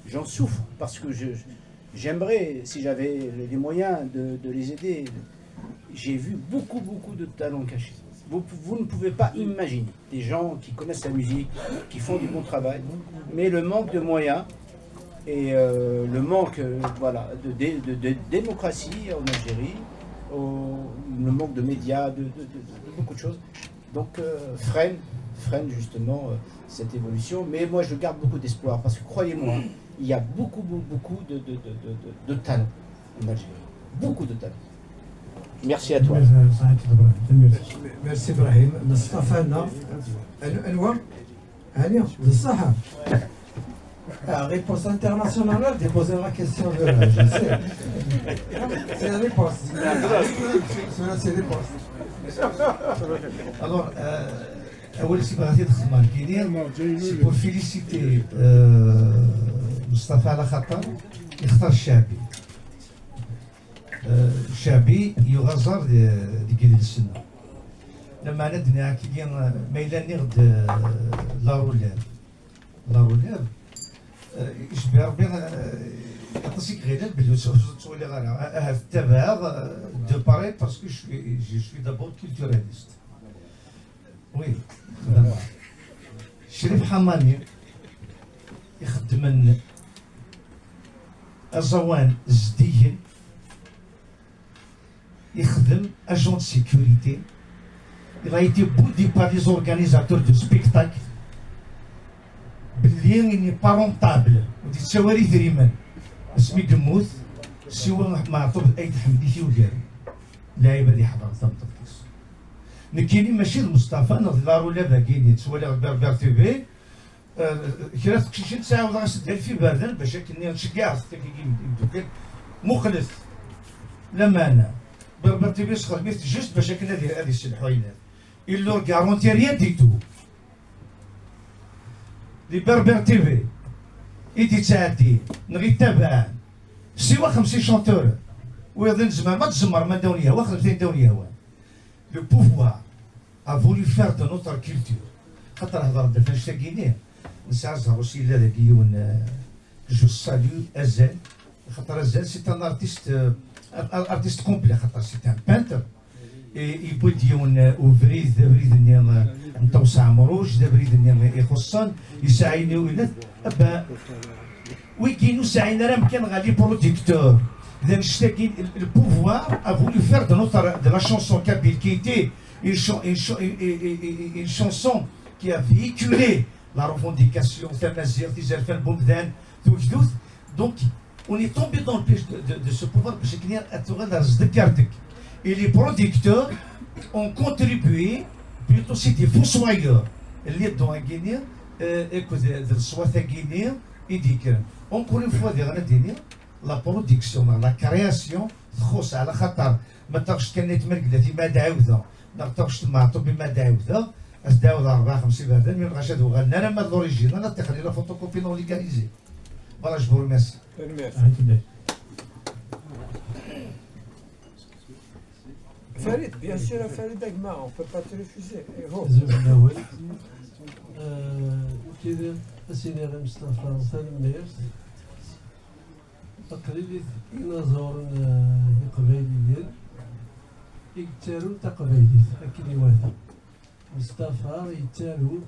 J'en souffre parce que j'aimerais, si j'avais les moyens de les aider. J'ai vu beaucoup de talents cachés. Vous ne pouvez pas imaginer des gens qui connaissent la musique, qui font du bon travail, mais le manque de moyens et le manque de démocratie en Algérie, le manque de médias, de beaucoup de choses, donc freine justement cette évolution. Mais moi je garde beaucoup d'espoir parce que croyez-moi, il y a beaucoup de talent en Algérie. Beaucoup de talent. Merci à toi. Merci Brahim. Mustafa Anwar Allez, de Sahara. Réponse internationale, déposer la question de je sais. C'est la réponse. C'est la réponse. Alors, c'est pour féliciter Mustafa على خاطر يختار الشعبي. الشعبي يغزر ديك السنة. لما ندنا كي ميلان نغد لا رولاب يشبه ربي يعطيك غير بلي تولي غير تبع دو باري باسكو جو سوي دابور كولتوراليست. وي شريف حماني يخدم الزوان زديين يخدم اجون دو سيكوريتي. Il a été boudé par les organisateurs de spectacles. باللي اني با رونطابل ودي تساوري دريمان اسمي قموث سوا معطوب اي تحمديتي وديري لاعب اللي حضر تنطقس نكيني ماشي المصطفى نظلار ولا باقيني تسوالي بربر تي في كرا تكشي تعاود غنسد في باردن باش كني نشكاع تاكي مخلص لما انا بربر تي في خدمت جوست باش كنا هذه الحوينات إلو غارونتي ريان ديتو لي بربر تي في إيدي تعدي نغي تابعان سوا 50 شونتور ويظن زمان ما تزمر ما داوني هوا خدمتين داوني هوا لو بوفوار a voulu faire de notre culture خاطر هضر دفاش تاكينيه نسعى زهر وسي لا ذاك يون جو ساليو أزال خاطر أزال سي ان ارتيست كومبلي خاطر سي ان بانتر يبود يون وفريد بريد نيام نتوسع مروج بريد نيام يخصن يساعيني ولاد ابا ويكينو ساعينا راه مكان غالي بروديكتور اذا نشتاكي البوفوار a voulu faire de la chanson kabyle qui était une chanson qui a véhiculé la revendication تمازيغ تيزال فان بومدان توجدوث donc on est tombé dans le piège de ce pouvoir باش كنيا اتوغال ذكرتك. Et les producteurs ont contribué, plutôt c'est des fossoyeurs. Les dons à Guinée, le soit à Guinée, et dit que, encore une fois, la production, la création, à la khatar, ما تقدرش كانت مرقدة ما داوذة، ما تقدرش معطوب ما داوذة، داوذة 4 5 بردان، من غاشا دو غنى أنا ما l'origine، أنا تخلي لا فوتوكوبي نون ليغاليزي. Voilà, je vous remercie. Farid, bien sûr, Farid Agma, on ne peut pas te refuser. كذا أسيدي مصطفى تنميرت تقريبا ينظر قبايليين يكتارو تقبايليت أكيد واثق مصطفى يتارو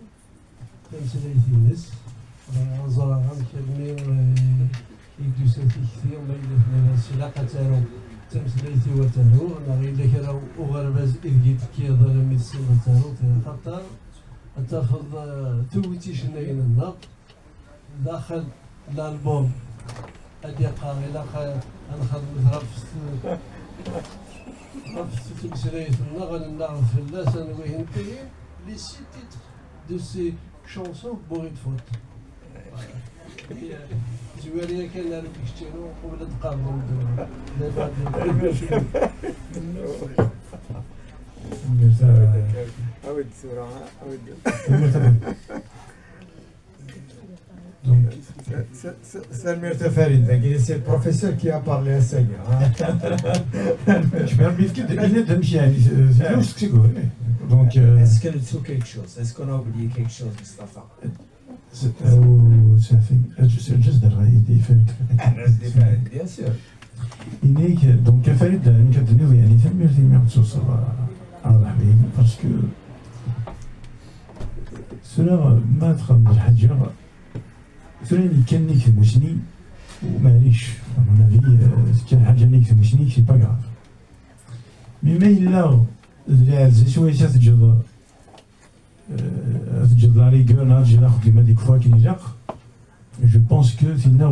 تمثيليتي الناس نظر عن كلمة يدوساتي كثير ما يدفنا السلاقة تارو تمثيليتي وتارو أنا غير لك راه أغرباز إذ كيظل من السنة تارو خاطر تاخذ تويتي شناين النار داخل الألبوم هادي قاري لا نخدم غرفت تمثيلية النار غنعرف فلاس أنا وين كاين لي سي تيتر دو سي شونسون بوغيت فوت زواريا كان على كشتينو قبل تقارنوا دابا C'est le professeur qui a parlé à ça. Donc, est-ce qu'elle sait quelque chose? Est-ce qu'on a oublié quelque chose, Mustafa? Bien sûr. Donc, Farid, parce que cela ما تخمر حاجة cela كان يكتموشني ومعليش أنا في كان حاجة يكتموشني سي با غاف مما إلا زي شوية تجد لا ريغور نرجع ناخد لما ديك فوا كي نجاق je pense que Finna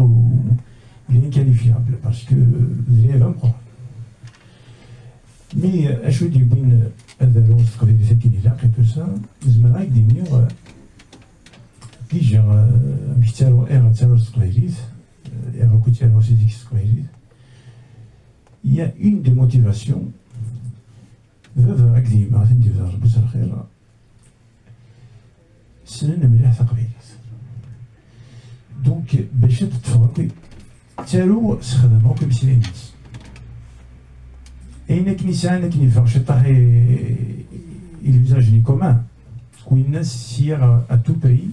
il est inqualifiable parce que vous avez 20 points. Mais à chaud du bin Adalo, ce qu'on fait qu'il est là, et tout ça, je me dis que déjà, il y a une des motivations. Donc, باش تتفرقي تالو استخدموه كمثال الناس. أين كنيسة كنيفا شي طاحي الفيزاج ني كومان كوين الناس سير à tout pays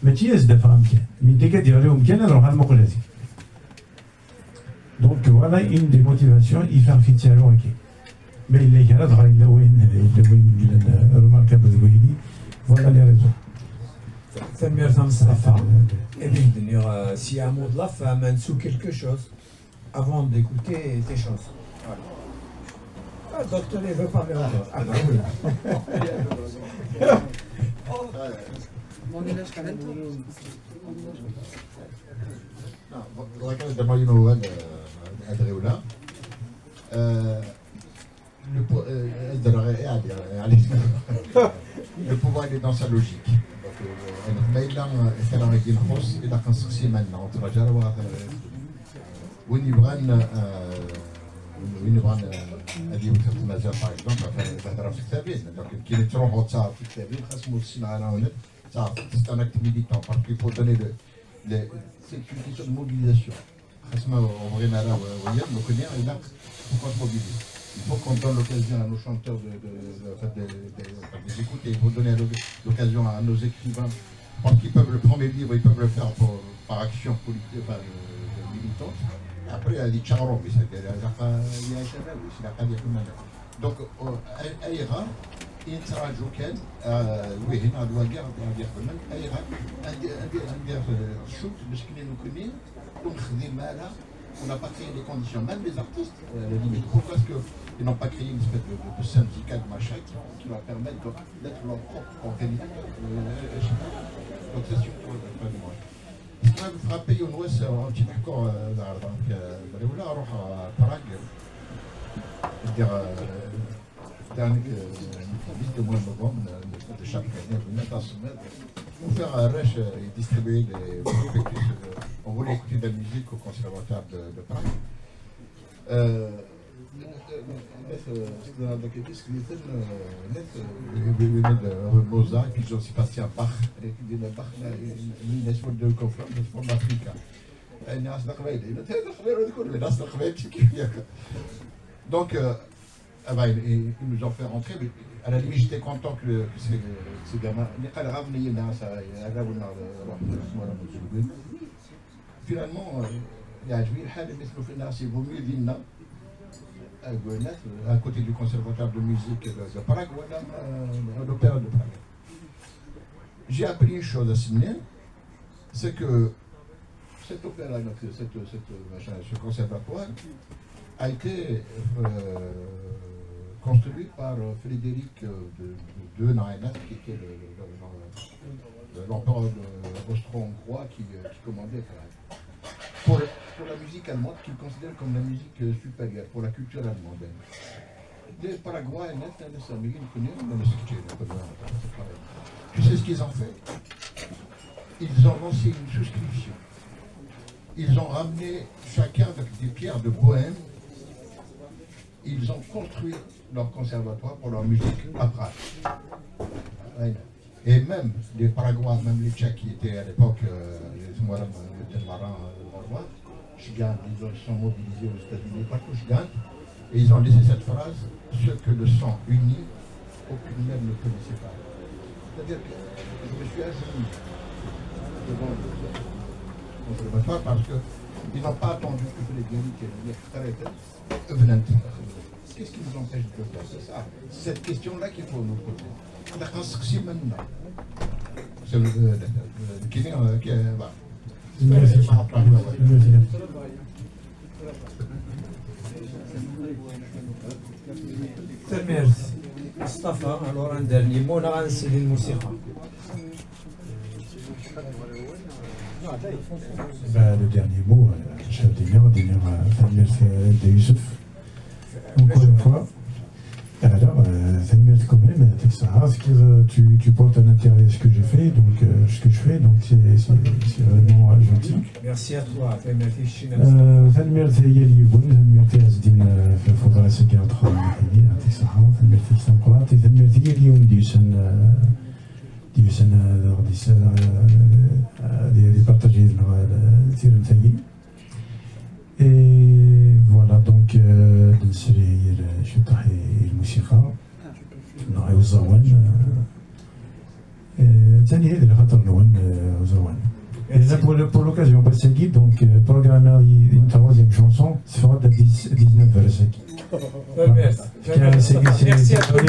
ماشي يزدفع مكان من ديك دير لهم مكان نروح على المقلاتي. Donc voilà une des motivations يفهم في تالو هكي. ما إلا كان غير إلا وين remarquable زويني voilà les raisons. Samir Samsafa, et bien si un mot de la femme sous quelque chose avant d'écouter tes choses. Voilà. Ah, docteur, il veut parler encore. Ah, bah oui. Le pouvoir est dans sa logique. ما إلا كان غادي نخص إلا كنسقسي مالنا وتراجع وين يبغى هذه وثيقة المجال باغ اكزومبل تهضر في الكتابين دونك كي تروحوا تصاوب في الكتابين خاص موسسين على هنا تصاوب c'est un acte militant parce qu'il faut donner c'est une question de mobilisation خاص ما بغينا راه ويا نكوني إلا faut qu'on mobilise. Il faut qu'on donne l'occasion à nos chanteurs de les écouter, il faut donner l'occasion à nos écrivains, parce qu'ils peuvent le premier livre, ils peuvent le faire par action politique, militante. Après, il y a des charros, mais c'est-à-dire il y a un channel, c'est la cadre de manière. Donc, Aïra, il sera joken, oui, il y a un guerre, Aïra, un guerre shoot, de ce qu'il nous connaît, donc des malades. On n'a pas créé les conditions, même les artistes, la limite. Pourquoi est-ce qu'ils n'ont pas créé une espèce de syndicat de machin qui va permettre d'être leur propre organisme. Donc c'est sûr pour le moi. Ce qui m'a frappé au Ouest, un petit accord donc Baréoula, à Prague, c'est-à-dire dernier de mois de novembre, de chaque année, pour faire un rush et distribuer des prospectus. On voulait écouter de la musique au conservatoire de Paris. Mozart, puis Jean-Sébastien Bach, une de conférence de Africa. Donc, ils nous ont fait rentrer, mais à la limite j'étais content que ces gamins, finalement, il y a il vaut mieux dire à côté du conservatoire de musique de Prague, à l'opéra de Prague. J'ai appris une chose à Sydney, c'est que cet opéra, ce conservatoire, a été construit par Frédéric de Nainat, qui était l'empereur austro-hongrois qui commandait pour la musique allemande, qu'il considère comme la musique supérieure, pour la culture allemande. Les Paraguayens, tu sais ce qu'ils ont fait? Ils ont lancé une souscription. Ils ont ramené chacun avec des pierres de Bohème. Ils ont construit leur conservatoire pour leur musique à Prague. Et même les Paraguayens, même les Tchèques qui étaient à l'époque, les Marin, ils sont mobilisés aux États-Unis, partout et ils ont laissé cette phrase, ceux que le sang unit, aucune même ne connaissait pas. C'est-à-dire que je me suis agenouillé devant le conservatoire parce qu'ils n'ont pas attendu que les gagnants qu'est-ce qui nous empêche de le faire? C'est ça. C'est cette question-là qu'il faut nous poser. C'est maintenant. C'est le Guinéen qui est. Merci. Mustafa, alors un dernier mot, là, c'est le musique. Le dernier mot, chef de Youssef. Encore une fois. Alors, quand même, tu portes un intérêt à ce que je fais, donc c'est vraiment gentil. Merci à toi. ثنميرت هي اللي يقول ثنميرت عزدين في الفترة سكيرة تخرج معي يعطيك الصحة ثنميرت سنقرات ثنميرت هي اليوم ديوسن غادي بارطاجي تير مثالي فوالا دونك نسري شطحي الموسيقى نغي وزوان ثاني هذه خاطر نون وزوان. Pour l'occasion, Bassagui, donc programmer une troisième chanson, se fera de 19 Bassagui. Merci à toi.